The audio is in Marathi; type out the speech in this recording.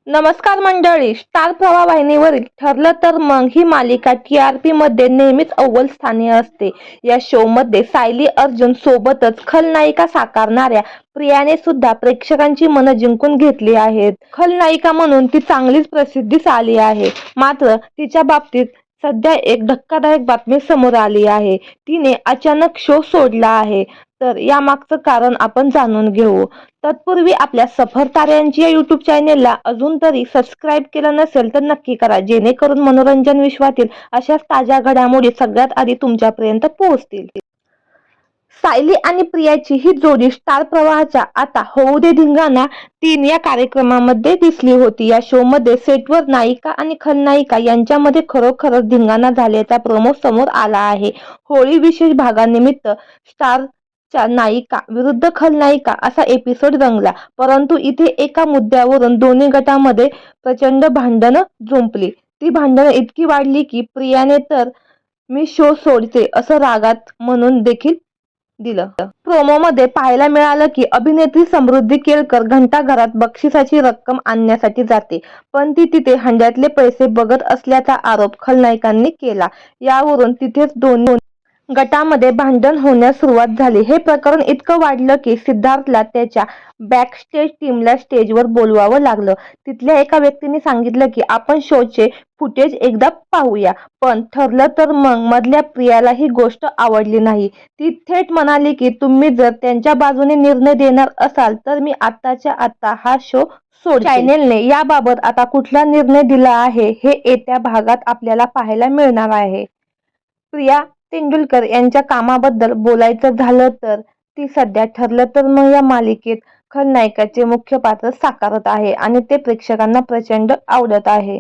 नमस्कार मंडळी, स्टार प्रवाह वाहिनीवरील ठरलं तर मग ही मालिका TRP मध्ये नेहमीच अव्वल स्थानी असते. या शो मध्ये सायली अर्जुन सोबतच खलनायिका साकारणाऱ्या प्रियाने सुद्धा प्रेक्षकांची मनं जिंकून घेतली आहेत. खलनायिका म्हणून ती चांगलीच प्रसिद्धीस आली आहे. मात्र तिच्या बाबतीत सध्या एक धक्कादायक बातमी समोर आली आहे. तिने अचानक शो सोडला आहे. तर यामागचं कारण आपण जाणून घेऊ. तत्पूर्वी आपल्या सफर ताऱ्यांची या युट्यूब चॅनेलला अजून तरी सबस्क्राईब केलं नसेल तर नक्की करा, जेणेकरून मनोरंजन विश्वातील अशाच ताज्या घडामोडी सगळ्यात आधी तुमच्यापर्यंत पोहोचतील. सायली आणि प्रियाची ही जोडी स्टार प्रवाहाच्या आता होऊ दे धिंगाणा 3 या कार्यक्रमामध्ये दिसली होती. या शो मध्ये सेटवर नायिका आणि खलनायिका यांच्यामध्ये खरोखरच धिंगाणा झाल्याचा प्रोमो समोर आला आहे. होळी विशेष भागानिमित्त स्टारच्या नायिका विरुद्ध खलनायिका असा एपिसोड रंगला. परंतु इथे एका मुद्द्यावरून दोन्ही गटामध्ये प्रचंड भांडणं जुंपली. ती भांडणं इतकी वाढली की प्रियाने तर मी शो सोडते असं रागात म्हणून देखील दिलं. प्रोमो मध्ये पाहायला मिळालं की अभिनेत्री समृद्धी केळकर घंटाघरात बक्षिसाची रक्कम आणण्यासाठी जाते, पण ती तिथे हंड्यातले पैसे बघत असल्याचा आरोप खलनायिकांनी केला. यावरून तिथेच दोन्ही गटामध्ये भांडण होण्यास सुरुवात झाली. हे प्रकरण इतकं वाढलं की सिद्धार्थला त्याच्या बॅकस्टेज टीमला स्टेजवर बोलवावं लागलं. तिथल्या एका व्यक्तीने सांगितलं की आपण शोचे फुटेज एकदा पाहूया. पण ठरलं तर मग मधल्या प्रियाला ही गोष्ट आवडली नाही. ती थेट म्हणाली की तुम्ही जर त्यांच्या बाजूने निर्णय देणार असाल तर मी आत्ताच्या आत्ता हा शो सोडते. चॅनेलने याबाबत आता कुठला निर्णय दिला आहे हे येत्या भागात आपल्याला पाहायला मिळणार आहे. प्रिया तेंडुलकर यांच्या कामाबद्दल बोलायचं झालं तर ती सध्या ठरलं तर मग या मालिकेत खलनायिकाचे मुख्य पात्र साकारत आहे आणि ते प्रेक्षकांना प्रचंड आवडत आहे.